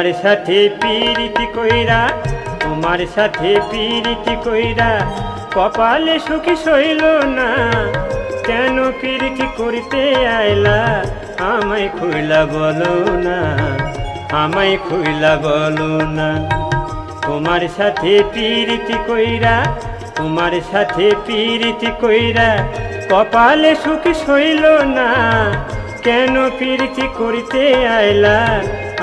তোমার সাথে প্রীতি কইরা, তোমার সাথে প্রীতি কইরা কপালে সুখী সইল না। কেন প্রীতি করতে আইলা আমায় খুইলা বলো না, আমায় খুইলা বলো না। তোমার সাথে প্রীতি কইরা, তোমার সাথে প্রীতি কইরা কপালে সুখী সইল না। কেন প্রীতি করতে আইলা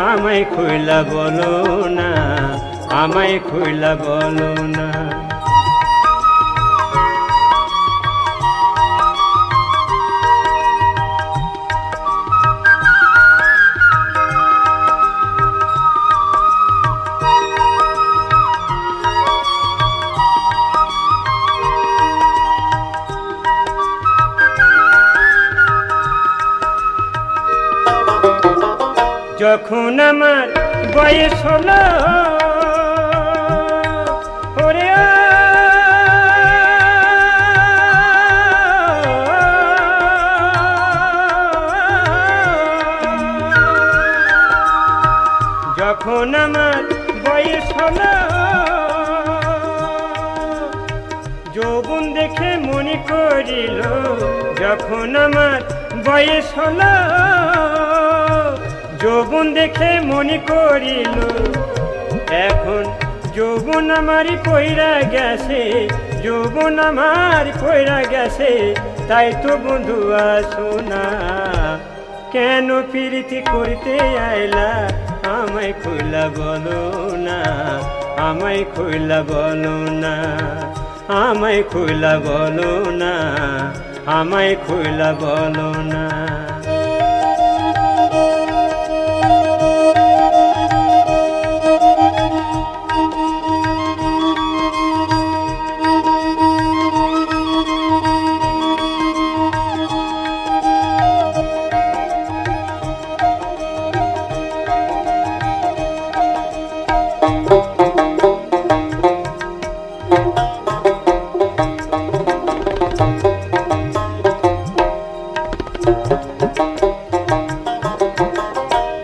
আমায় খুইলা বলো না, আমায় খুইলা বলো না। যখন আমার বয়স হলো ওরে, যখন আমার বয়স হলো যৌবন দেখে মনে করিল, যখন আমার বয়স হলো যৌবন দেখে মনে করিল। এখন যৌবন আমারই পইরা গেছে, যৌবন আমার পইরা গেছে, তাই তো বন্ধু আসো না। কেন প্রীতি করতে আইলা আমায় খুইলা বলো না, আমায় খুইলা বলো না, আমায় খুইলা বলো না, আমায় খুইলা বলো না।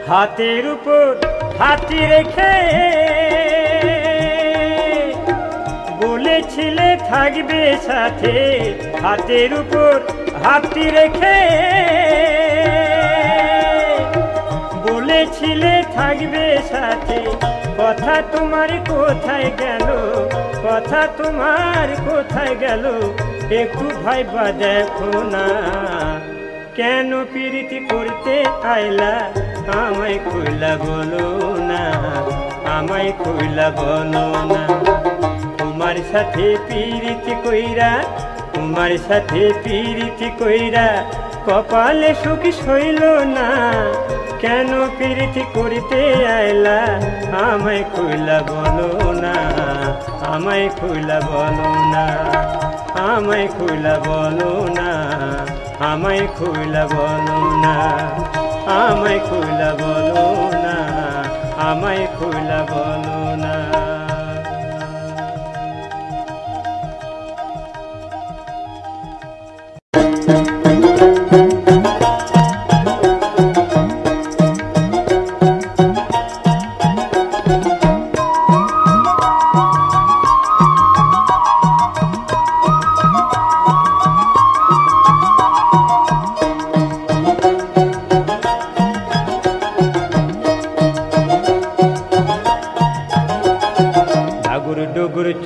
হাতের উপর হাতি রেখে বলেছিলে থাকবে সাথে, হাতের উপর হাতি রেখে বলেছিলে থাকবে সাথে। কথা তোমার কোথায় গেল, কথা তোমার কোথায় গেল, একটু ভাইবা দেখো না। কেন প্রীতি করতে আইলা আমায় খুইলা বলো না, আমায় খুইলা বলো না। তোমার সাথে প্রীতি কইরা, তোমার সাথে প্রীতি কইরা কপালে সুখী সইল না। কেন প্রীতি করতে আইলা আমায় খুইলা বলো না, আমায় খুইলা বলো না, আমায় খুইলা বলো না, আমায় খুইলা বলো না, আমায় খুইলা বলো না, আমায় খুইলা বলো না।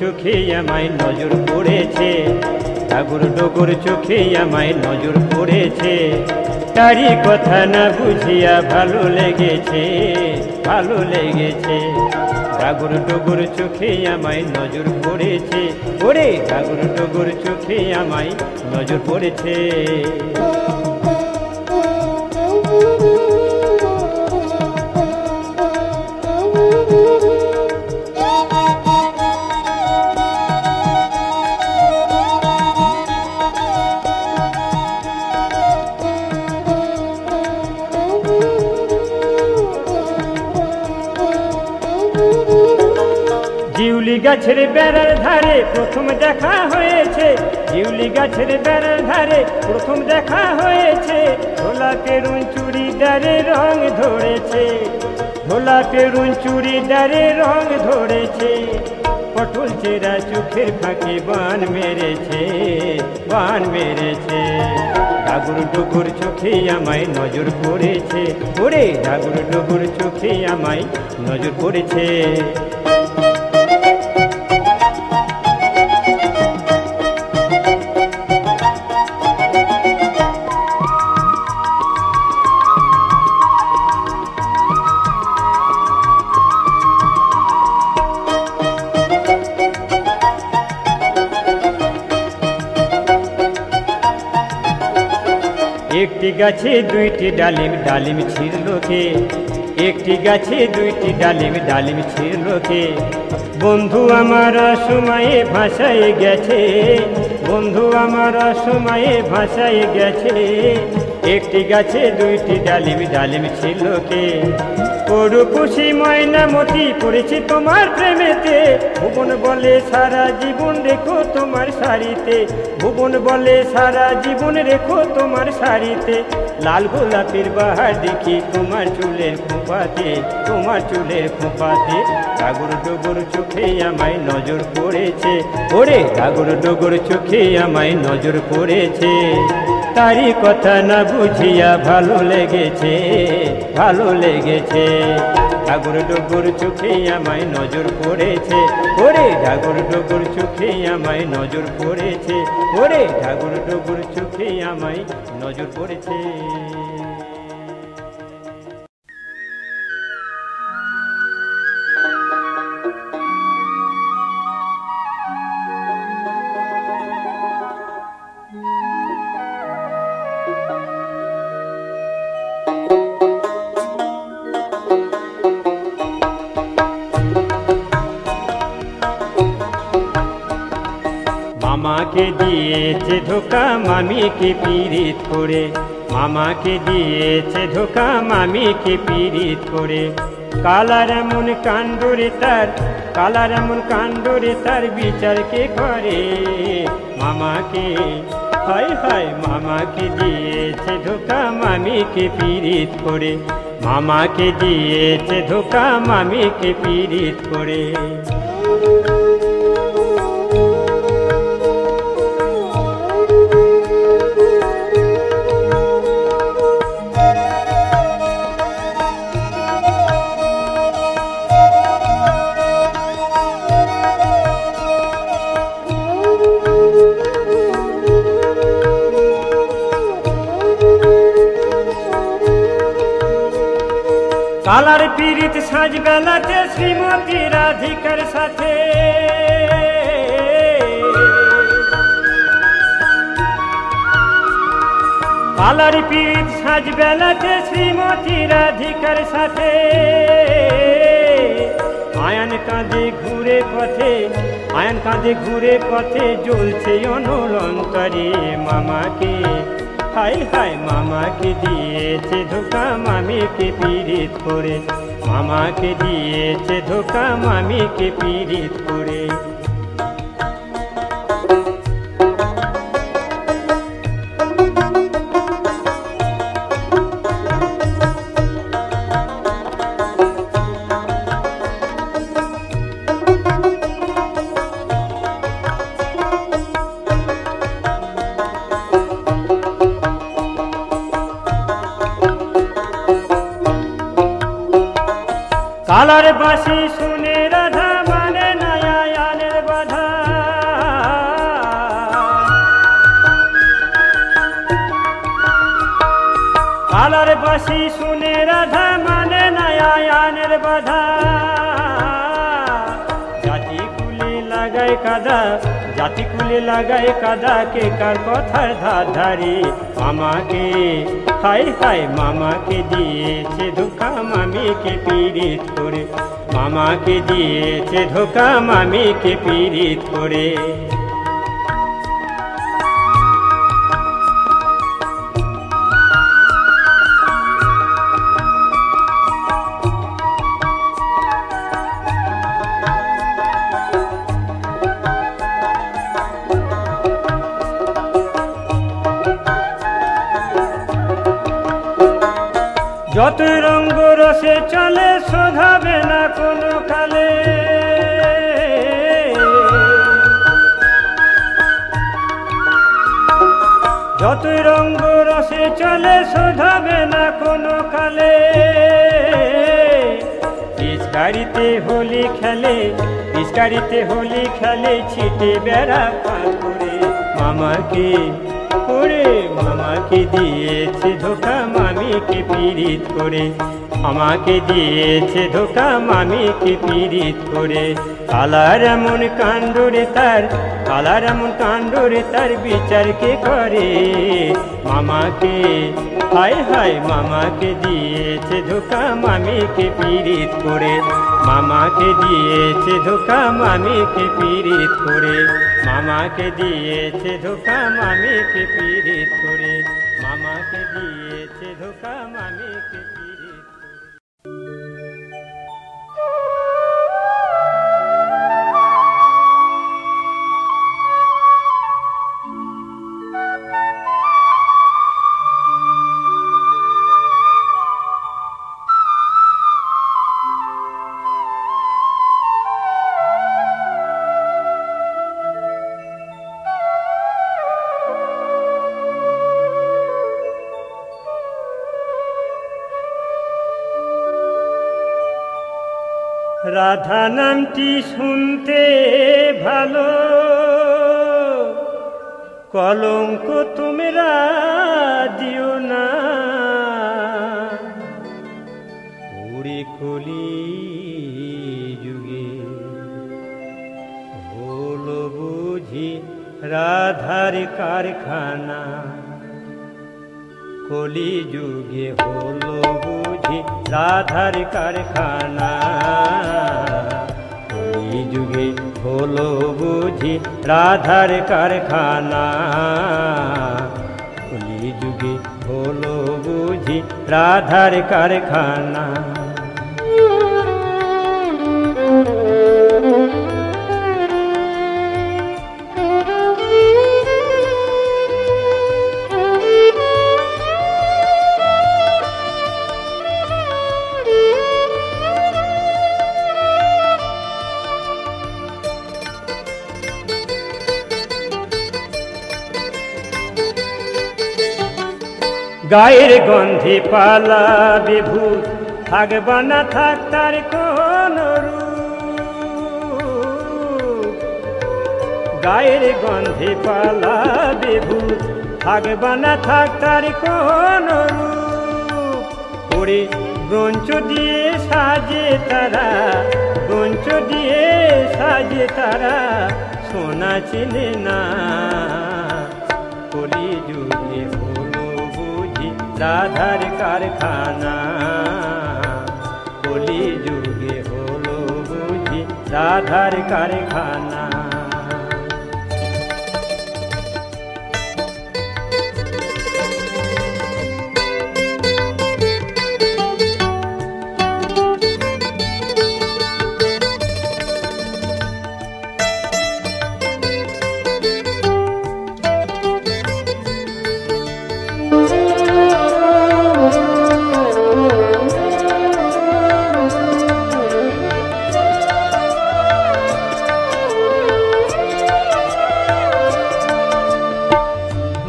চোখে আমায় নজর পড়েছে, ঠাকুর ডোগর চোখে আমায় নজর পড়েছে। তারই কথা না বুঝিয়া ভালো লেগেছে, ভালো লেগেছে। ঠাকুর ডোগর চোখে আমায় নজর পড়েছে, ওরে ঠাকুর ডোগর চোখে আমায় নজর পড়েছে। জিউলি গাছের বেড়ার ধারে প্রথম দেখা হয়েছে, শিউলি গাছের বেড়ার ধারে প্রথম দেখা হয়েছে, গোলাপের চুড়িদারে রং ধরেছে, গোলাপের চুড়িদারে রং ধরেছে, পটল চেরা চোখের ফাঁকে বান মেরেছে, বান মেরেছে। ডাগুর ডুগুর চোখে আমায় নজর পড়েছে, ওরে ডাগুর ডুগুর চোখে আমায় নজর পড়েছে। একটি গাছে দুইটি ডালিম, ডালিম ছিঁড়ল কে? একটি গাছে দুইটি ডালিম, ডালিম ছিঁড়ল কে? বন্ধু আমার অসময়ে ভাসায় গেছে, বন্ধু আমার অসময়ে ভাসায় গেছে। একটি গাছে দুইটি ডালিম, ডালিম ছিঁড়ল কে? পড়ুকুশি ময়নামতি পড়েছি তোমার প্রেমেতে, ভুবন বলে সারা জীবন রেখো তোমার শাড়িতে, ভুবন বলে সারা জীবন রেখো তোমার শাড়িতে। লাল গোলাপের বাহার দেখি তোমার চুলের খোঁপাতে, তোমার চুলের খোঁপাতে। ডাগুর ডুগুর চোখে আমায় নজর পড়েছে, ওরে ডাগুর ডুগুর চোখে আমায় নজর পড়েছে। তারই কথা না বুঝিয়া ভালো লেগেছে, ভালো লেগেছে। ডাগুর ডুগুর চোখে আমায় নজর পড়েছে, ওরে ডাগুর ডুগুর চোখে আমায় নজর পড়েছে, ওরে ডাগুর ডুগুর চোখে আমায় নজর পড়েছে। মামাকে দিয়েছে ধোকা মামিকে পীড়িত করে, মামাকে দিয়েছে ধোকা মামিকে পীড়িত করে। কালার এমন কাণ্ডরে তার, কালার এমন কাণ্ডরে তার বিচার কে করে? মামাকে হায় হায় মামাকে দিয়েছে ধোকা মামিকে পীড়িত করে, মামাকে দিয়েছে ধোকা মামিকে পীড়িত করে। কালার পীড়িত সাজ বেলাতে শ্রীমতী রাধিকার সাথে, কালার পীড়িত সাজ বেলাতে শ্রীমতী রাধিকার সাথে। আয়ান কাঁধে ঘুরে পথে, আয়ান কাঁধে ঘুরে পথে জ্বলছে অনলঙ্কারে। মামাকে হায় হায় মামাকে দিয়েছে ধোকা মামিকে পীড়িত করে, মামাকে দিয়েছে ধোকা মামিকে পীড়িত করে। কালার বাঁশি শুনে রাধা মানে নয়ানের বাধা, কালার বাঁশি শুনে রাধা মানে নয়ানের বাধা। জাতি কুলে লাগায় কাদা, জাতি কুলে লাগায় কাদা, কে কার কথার ধার ধারে। মামাকে হায় হায় মামাকে দিয়েছে ধোকা মামিকে পীড়িত করে, মামাকে দিয়েছে ধোকা মামিকে পীড়িত করে। যতই রঙ্গ রসে চলে শোধাবে না কোনো কালে, যতই রঙ্গ রসে চলে শোধাবে না কোনো কালে। পিচকারিতে হোলি খেলে, পিচকারিতে হোলি খেলে ছিটে বেড়া পার করে। মামাকে ওরে মামাকে দিয়েছে ধোকা মামিকে পীড়িত করে, আমাকে দিয়েছে ধোকা মামিকে পীড়িত করে। কালার এমন কাণ্ডরে তার, কালার এমন কাণ্ডরে তার বিচার কে করে। মামাকে হায় হায় মামাকে দিয়েছে ধোকা মামিকে পীড়িত করে, মামাকে দিয়েছে ধোকা মামিকে পীড়িত করে, মামাকে দিয়েছে ধোকা মামিকে পীড়িত করে, মামাকে দিয়েছে ধোকা মামিকে পীড়িত করে। রাধা নামটি শুনতে ভালো, কলঙ্ক তোমরা দিও না। উড়ে কলি যুগে হলো বুঝি রাধার কারখানা, কলি যুগে হলো বুঝি রাধার কারখানা, কলি যুগে হলো বুঝি রাধার কারখানা, কলি যুগে হলো বুঝি রাধার কারখানা। গায়ের গন্ধে পালা বিভূত থাকবা না থাক তার কোন রূপ, গায়ের গন্ধে পালা বিভূত থাকবা না থাক তার কোন রূপ। ওরে ব্রঞ্চ দিয়ে সাজে তারা, ব্রঞ্চ দিয়ে সাজে তারা, সোনা চেনে না। কলি যুগে রাধার কারখানা, কলি যুগে হলো বুঝি রাধার কারখানা।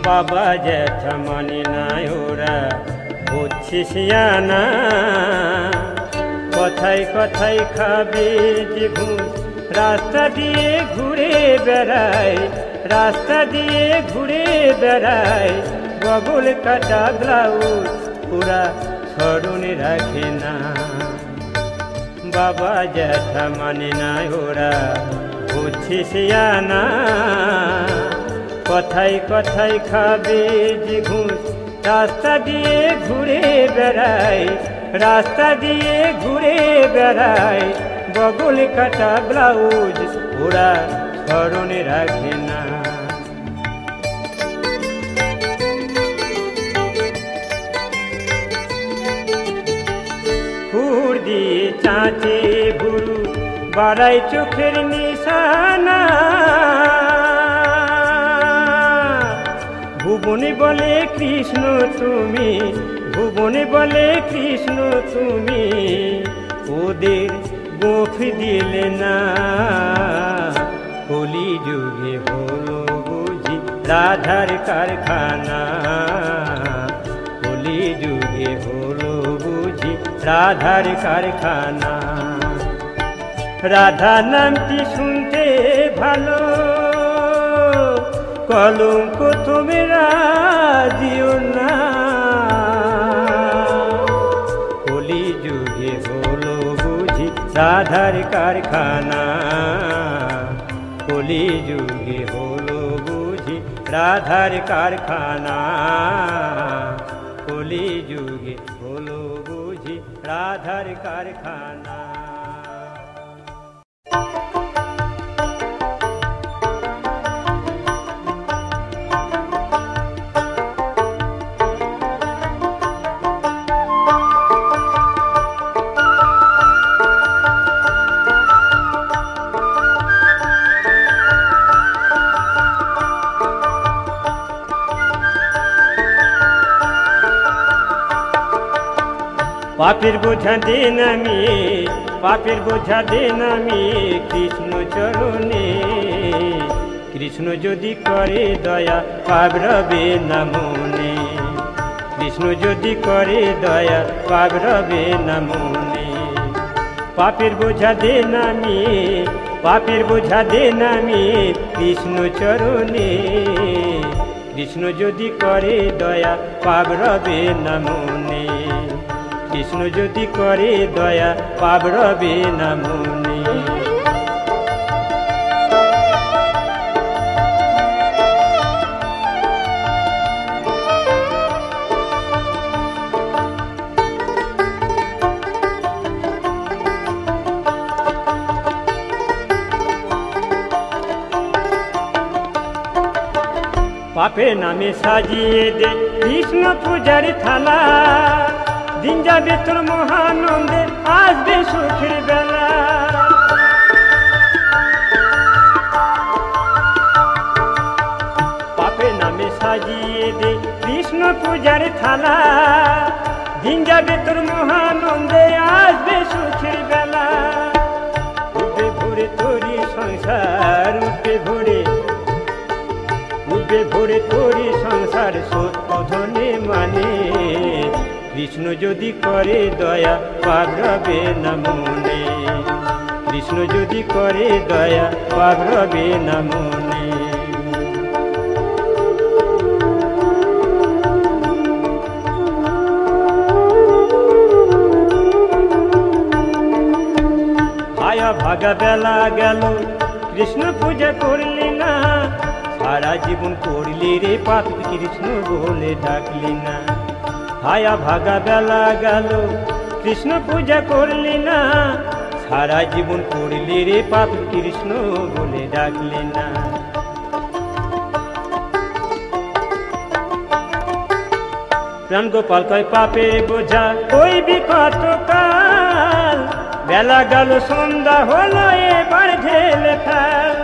বাবা জ্যাঠা মানে না ওরা হচ্ছে শিয়ানা, কথায় কথায় খাবে যে ঘুষ, রাস্তা দিয়ে ঘুরে বেড়ায়, রাস্তা দিয়ে ঘুরে বেড়ায়। বগল কাটা ব্লাউজ ওরা স্মরণে রাখে না, বাবা জ্যাঠা মানে না ওরা হচ্ছে শিয়ানা, কথায় কথায় খাবে যে ঘুষ, রাস্তা দিয়ে ঘুরে বেড়ায়, রাস্তা দিয়ে ঘুরে বেড়ায়। বগল কাটা ব্লাউজ ওরা স্মরণে রাখে না। হুর দিয়ে চাঁচে ভুরু বাড়ায় চোখের নিশানা, ভুবনে বলে কৃষ্ণ তুমি ভুবনে বলে কৃষ্ণ তুমি ওদের গোফ দিলে না। কলি যুগে হলো বুঝি রাধার কারখানা, কলি যুগে হলো বুঝি রাধার কারখানা। রাধা নামটি শুনতে ভালো, কলঙ্ক তোমরা দিও না। কলি যুগে হলো বুঝি রাধার কারখানা, কলি যুগে হলো বুঝি রাধার কারখানা, কলি যুগে হলো বুঝি রাধার কারখানা। পাপের বোঝা দেন আমি, পাপের বোঝা দেন আমি কৃষ্ণ চরণে। কৃষ্ণ যদি করে দয়া পাপ রবে না মনে, কৃষ্ণ যদি করে দয়া পাপ রবে না মনে। পাপের বোঝা দেন আমি, পাপের বোঝা দেন আমি কৃষ্ণ চরণে। কৃষ্ণ যদি করে দয়া পাপ রবে না মনে, কৃষ্ণ যদি করে দয়া পাপ রবে না মনে। পাপে নামে সাজিয়ে দে কৃষ্ণ পূজার থালা, দিন যাবে তোর মহানন্দে আসবে সুখের বেলা। পাপে নামে সাজিয়ে দে কৃষ্ণ পূজার থালা, দিন যাবে তোর মহানন্দে আসবে সুখের বেলা। উঠবে ভোরে তোরি সংসার, উঠবে ভোরে, উঠবে ভোরে তোরি সংসার সত্য ধনে মানে। কৃষ্ণ যদি করে দয়া পাপ রবে না মনে, কৃষ্ণ যদি করে দয়া পাপ রবে না মনে। আয়া ভাগা বেলা গেল কৃষ্ণ পূজা করলি না, সারা জীবন করলি রে পাপ কৃষ্ণ বলে ডাকলি না। হায়া ভাগা বেলা গেল কৃষ্ণ পূজা করলি না, সারা জীবন করলি রে পাপ কৃষ্ণ বলে ডাকলি না। প্রাণ গোপাল কয় পাপে বোঝা কইবি কতকাল, বেলা গেল সন্ধ্যা হলো এবার ঢেলে ফেল।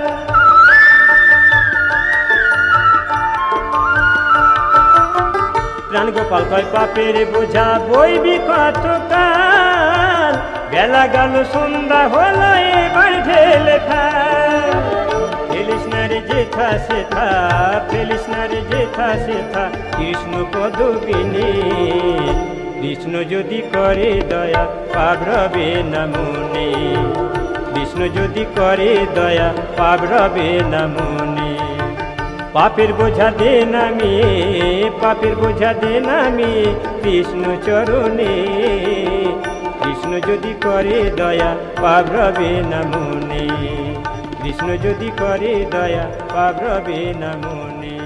প্রাণ গোপাল কয় পাপের বোঝা বইবি কতকাল, বেলা গেল সন্ধ্যা হলো এবার ঢেলে ফেল। ফেলিস না রে যেথা সেথা, ফেলিস না রে যেথা সেথা কৃষ্ণ পদবিনে। কৃষ্ণ যদি করে দয়া পাপ রবে না মনে, কৃষ্ণ যদি করে দয়া পাপ রবে না মনে। পাপের বোঝা দেন আমি, পাপের বোঝা দেন আমি কৃষ্ণ চরণে। কৃষ্ণ যদি করে দয়া পাপ রবে না মনে, কৃষ্ণ যদি করে দয়া পাপ রবে না মনে,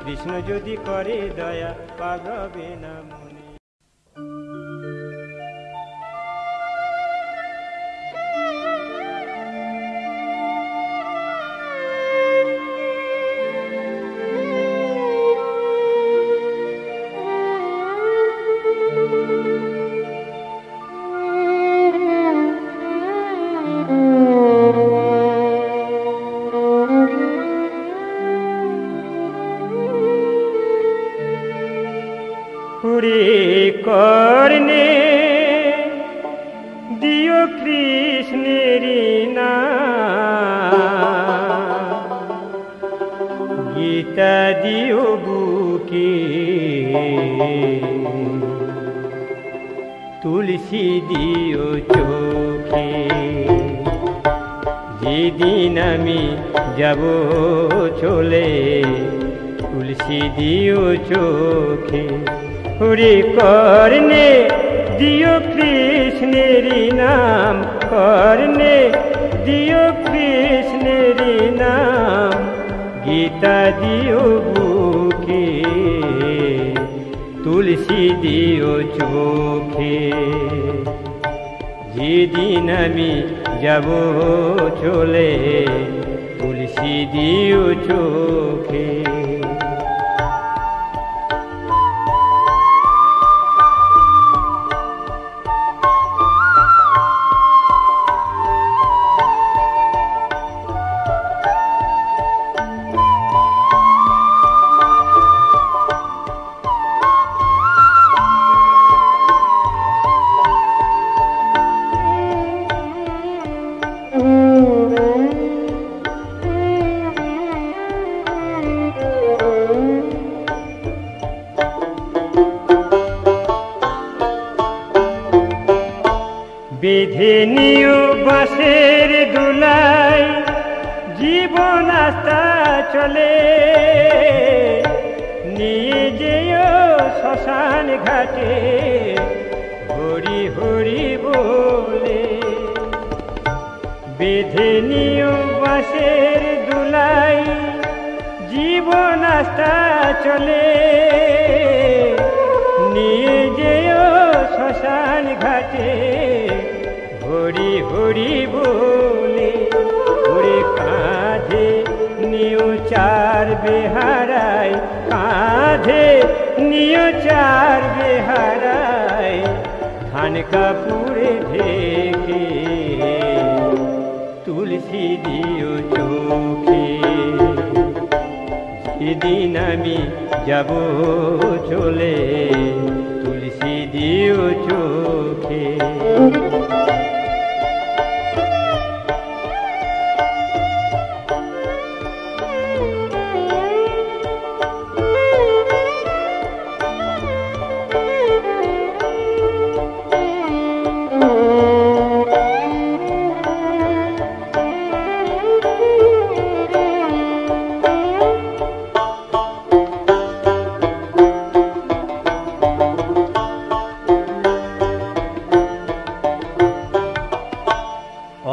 কৃষ্ণ যদি করে দয়া পাপ রবে না মনে। পুরে কর্ণে দিও কৃষ্ণের নাম, গীতা দিও বুকে, তুলসী দিও চোখে। যেদিন আমি যাব চলে, তুলসী দিও চোখে। পুরে কর্ণে দিও কৃষ্ণের নাম, কর্ণে দিও কৃষ্ণের নাম, গীতা দিও বুকে, তুলসী দিও চোখে। যেদিন আমি যাব চলে, তুলসী দিও চোখে। বেঁধে নিও বাঁশের দুলাই, জীবন আস্থা চলে, নিয়ে যেও শ্মশান ঘাটে, হরি হরি বলে। বেঁধে নিও বাঁশের দুলাই, জীবন আস্থা চলে, নিয়ে যেও শ্মশান ঘাটে, হরি হরি বলে। ওরে কাঁধে নিও চার বেহারায়, কাঁধে নিও চার বেহারায়, ধান কাপুরে ঢেকে, তুলসী দিও চোখে। যেদিন আমি যাব চলে, তুলসী দিও চোখে।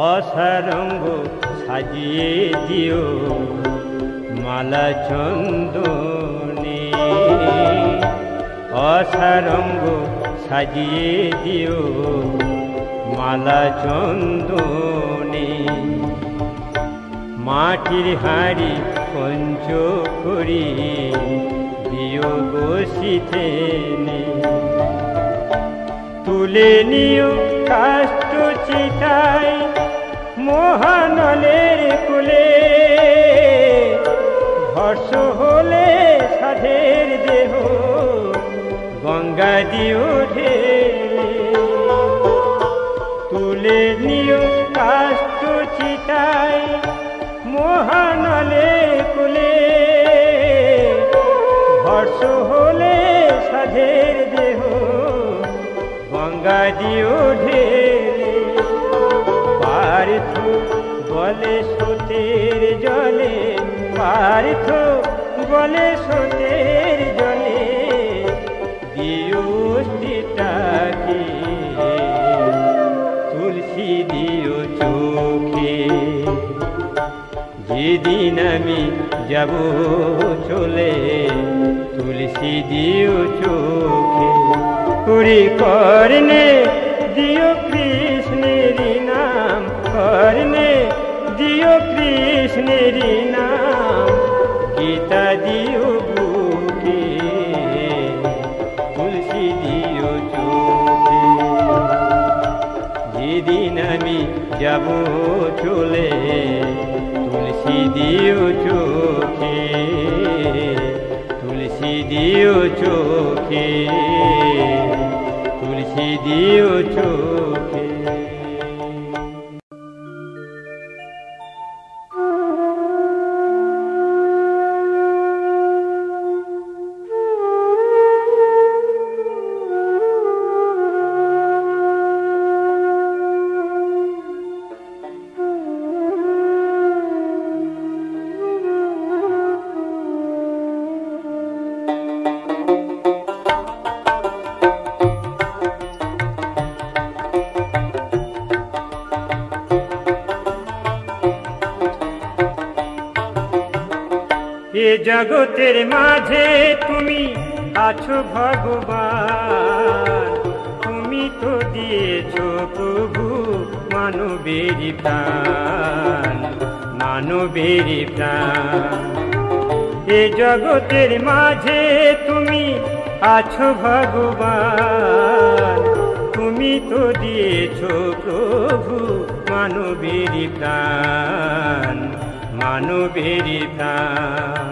অসারঙ্গ সাজিয়ে দিও মালা চন্দনে, অসারঙ্গ সাজিয়ে দিও মালা চন্দনে। মাটির হাঁড়ি পঞ্চ করি দিও বসিতে, তুলে নিও কাষ্ঠ চিতায় মহানলের কুলে, ভর্ষ হলে সাধের দেহ গঙ্গা দিও ঢেলে। তুলে নিও কাষ্ঠ চিতায় মহানলে কুলে, ভর্ষ হলে সাধের দেহ গঙ্গা দিও ঢেলে। পার্থ বলে স্রোতের জলে, পার্থ বলে স্রোতের জলে, দিও অস্থিটাকে, তুলসী দিও চোখে। যেদিন আমি যাব চলে, তুলসী দিও চোখে। পুরি কর্ণে দিও কৃষ্ণের নাম, কর্ণে দিও কৃষ্ণের নাম, গীতা দিও বুকে, তুলসী দিও চোখে। যেদিন আমি যাব চলে, তুলসী দিও চোখে, তুলসী দিও চোখে, তুলসী দিও চোখে। এ জগতের মাঝে তুমি আছো ভগবান, তুমি তো দিয়েছো প্রভু মানবের প্রাণ, মানবের প্রাণ। এ জগতের মাঝে তুমি আছো ভগবান, তুমি তো দিয়েছো প্রভু মানবের প্রাণ, মানবের প্রাণ।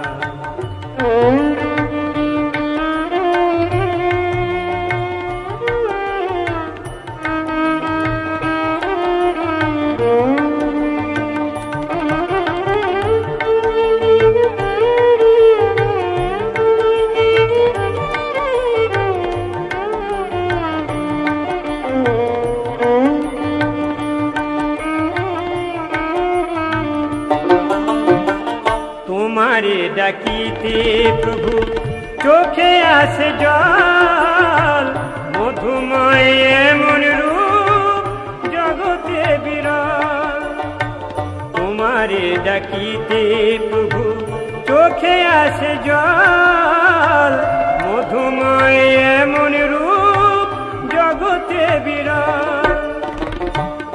তোমারে ডাকিতে প্রভু চোখে আসে জল, মধুময় এমন রূপ জগতে বিরল। তোমারে ডাকিতে প্রভু চোখে আসে জল, মধুময় এমন রূপ জগতে বিরল।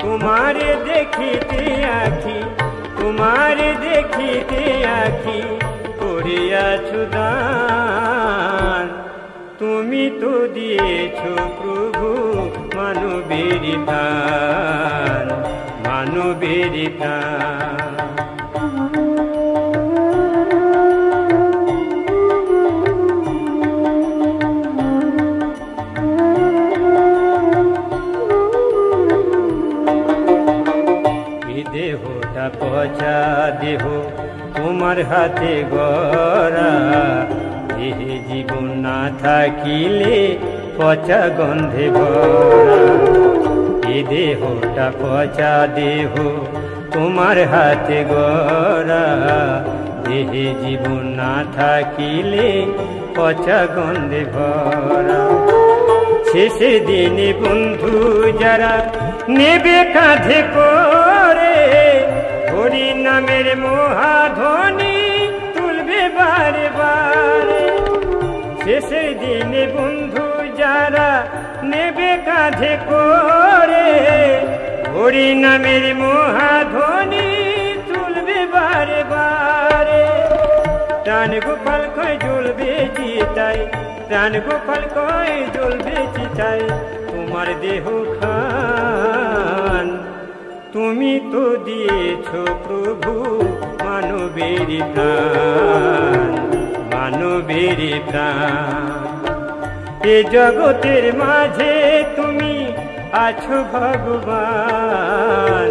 তোমারে দেখিতে আখি, তোমারে দেখিতে আখি করিয়াছো দান, তুমি তো দিয়েছো প্রভু মানবের প্রাণ, মানবের প্রাণ। দেহটা পচা দেহ তোমার হাতে গড়া, দেহে জীবন না থাকিলে পচা গন্ধে ভরা। এ দেহটা পচা দেহ তোমার হাতে গড়া, দেহে জীবন না থাকিলে পচা গন্ধে ভরা। শেষের দিনে বন্ধু যারা নেবে কাঁধে করে, হরি নামের মহাধ্বনি তুলবে বারে বারে। শেষের দিনে বন্ধু যারা নেবে কাঁধে করে, হরি নামের মহাধ্বনি তুলবে বারে বারে। প্রাণ গোপাল কয় জ্বলবে চিতায়, প্রাণ গোপাল কয় জ্বলবে চিতায় তোমার দেহ খান, তুমি তো দিয়েছো প্রভু মানবের প্রাণ, মানবের প্রাণ। এ জগতের মাঝে তুমি আছো ভগবান,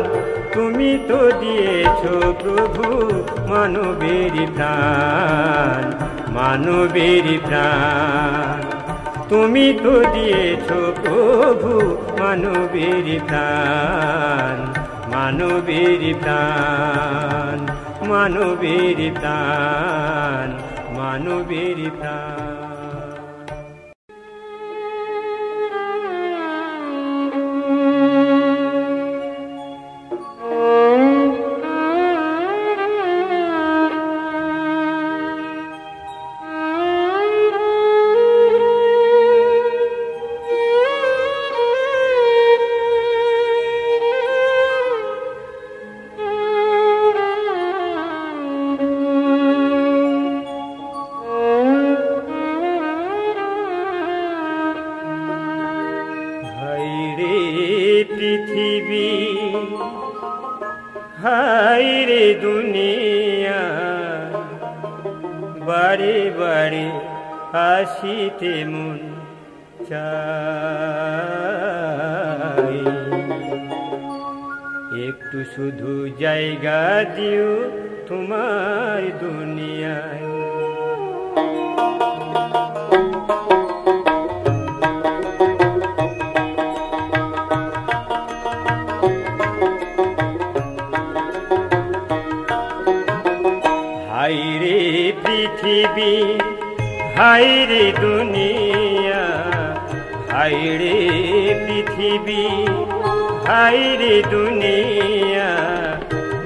তুমি তো দিয়েছো প্রভু মানবের প্রাণ, মানবের প্রাণ। তুমি তো দিয়েছো প্রভু মানবের প্রাণ, মানবের প্রাণ, মানবের প্রাণ, মানবের প্রাণ। পৃথিবী হায় রে দুনিয়া, বারে বারে আসিতে মন চাই। একটু শুধু জায়গা দিও তোমার দুনিয়ায়। হায়রে পৃথিবী, হায়রে দুনিয়া, হায়রে পৃথিবী, হায়রে দুনিয়া,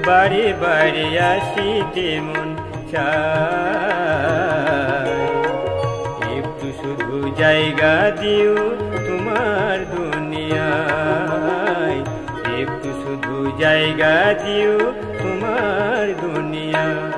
বারে বারে আসিতে মন চায়। একটু শুধু জায়গা দিও তোমার দুনিয়ায়, একটু শুধু জায়গা দিও তোমার দুনিয়ায়।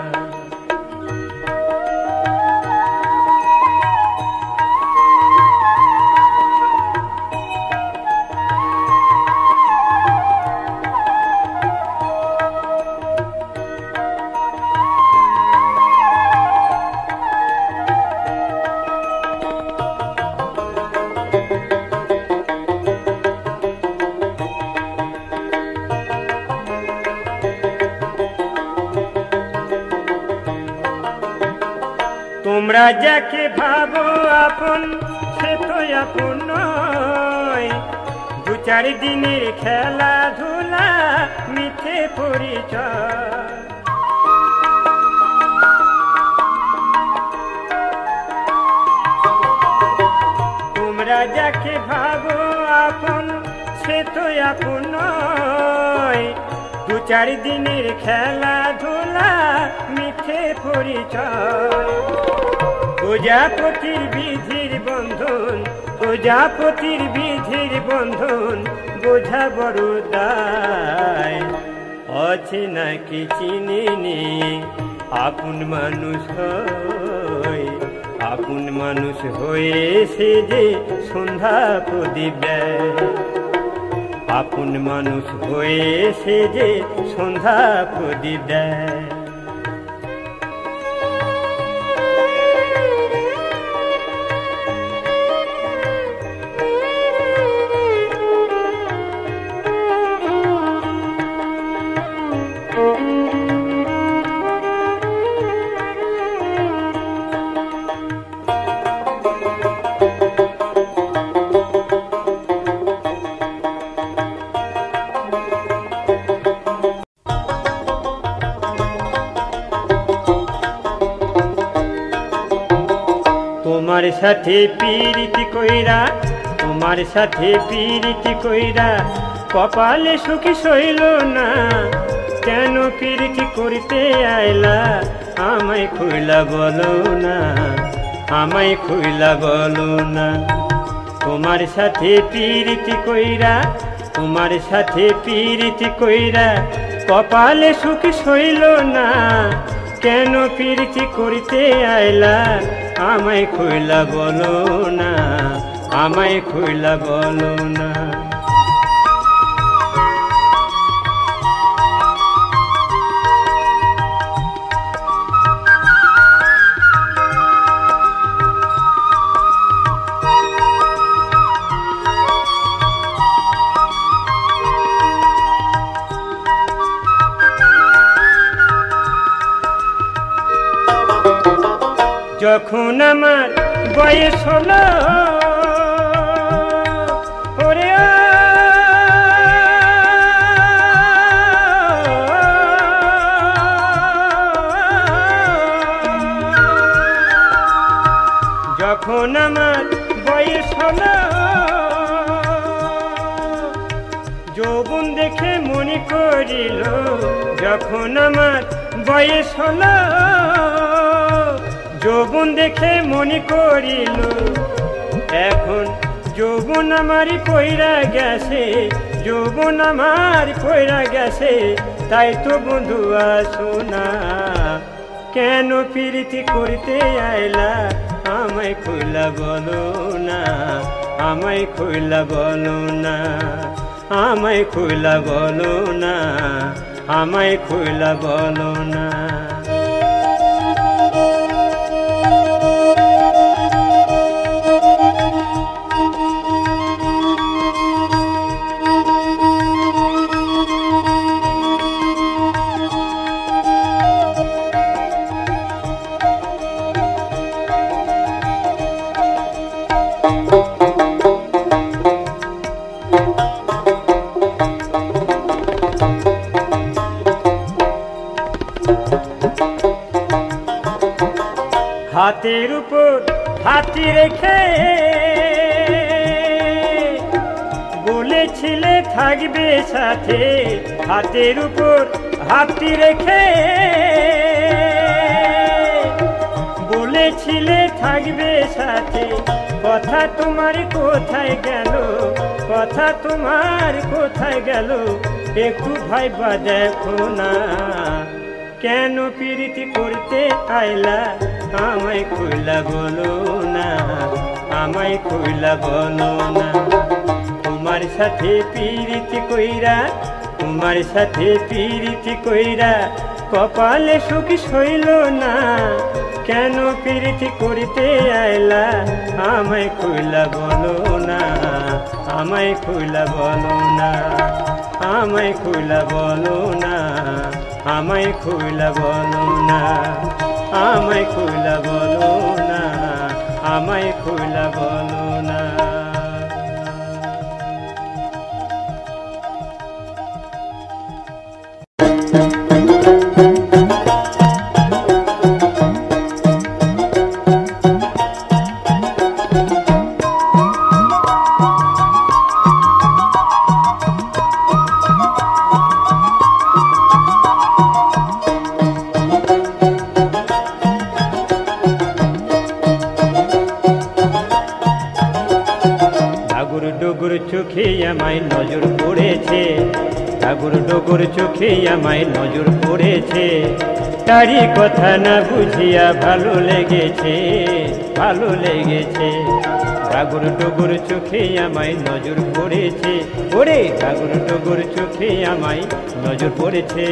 তোমরা যাকে ভাবো আপন সে তো আপন নয়, দু চার দিনের খেলাধুলা মিথ্যে পরিচয়। তোমরা যাকে ভাবো আপন সে তো আপন নয়, দু চার দিনের খেলাধুলা মিথ্যে পরিচয়। প্রজাপতির বিধির বন্ধন, প্রজাপতির বিধির বন্ধন বোঝা বড় দায়। আছে নাকি চিনি আপন মানুষ হয়, আপন মানুষ হয়ে সে যে সন্ধ্যা প্রদীপ দেয়, আপন মানুষ হয়ে সে যে সন্ধ্যা প্রদীপ দেয়। তোমার সাথে প্রীতি কইরা, তোমার সাথে প্রীতি কইরা কপালে সুখী সইল না, কেন প্রীতি করতে আইলা আমায় খুইলা বলো না, আমায় খুইলা বলো না। তোমার সাথে প্রীতি কইরা, তোমার সাথে প্রীতি কইরা কপালে সুখী সইল না, কেন প্রীতি করতে আইলা আমায় খুইলা বলো না, আমায় খুইলা বলো না। যখন আমার বয়স হলো ওরে, যখন আমার বয়স হলো যৌবন দেখে মনে করিল, যখন আমার বয়স হলো যৌবন দেখে মনে করিল, এখন যৌবন আমার পয়রা গেছে, যৌবন আমার পয়রা গেছে, তাই তো বন্ধু আসো না, কেন প্রীতি করতে আইলা আমায় খুইলা বলো না, আমায় খুইলা বলো না, আমায় খুইলা বলো না, আমায় খুইলা বলো না। হাতের উপর হাতি রেখে বলেছিলে থাকবে সাথে, হাতের উপর হাতি রেখে বলেছিলে থাকবে সাথে। কথা তোমার কোথায় গেল, কথা তোমার কোথায় গেল, একটু ভাইবা দেখো না। কেন প্রীতি করতে আইলা আমায় কইলা বলো না, আমায় কইলা বলো না। তোমার সাথে প্রীতি কইরা, তোমার সাথে প্রীতি কইরা কপালে সুখ সইল না। কেন প্রীতি করতে আইলা আমায় কইলা বলো না, আমায় কইলা বলো না, আমায় কইলা বলো না, আমায় কইলা বলো না, আমায় কইলা বলো না, আমায় কইলা বলো না। ডুগুর চোখে আমায় নজর পড়েছে, ঠাকুর ডুগুর চোখে আমায় নজর পড়েছে। তারই কথা না বুঝিয়া ভালো লেগেছে, ভালো লেগেছে। ঠাকুর ডুগুর চোখে আমায় নজর পড়েছে, ওরে ঠাকুর ডুগুর চোখে আমায় নজর পড়েছে।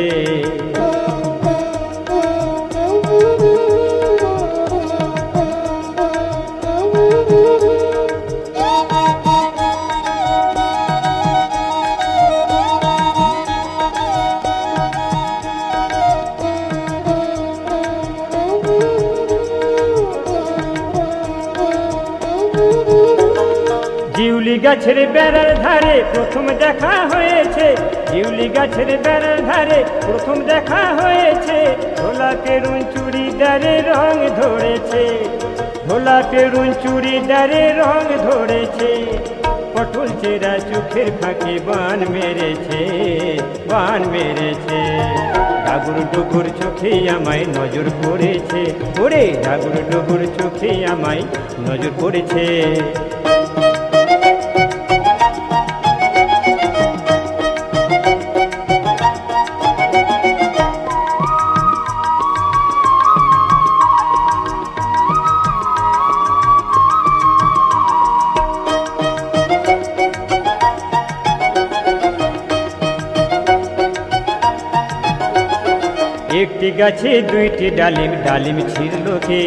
জিউলি গাছের বেড়ার ধারে প্রথম দেখা হয়েছে, জিউলি গাছের বেড়ার ধারে প্রথম দেখা হয়েছে। ঢোলা পেরুন চুড়িদারে রং ধরেছে, ঢোলা পেরুন চুড়িদারে রং ধরেছে। পটল চেরা চোখের ফাঁকে বান মেরেছে, বান মেরেছে। ঠাকুর ডুগুর চোখে আমায় নজর পড়েছে, ওরে ঠাকুর ডুগুর চোখে আমায় নজর পড়েছে। একটি গাছে দুইটি ডালিম, ডালিম ছিঁড়ল কে,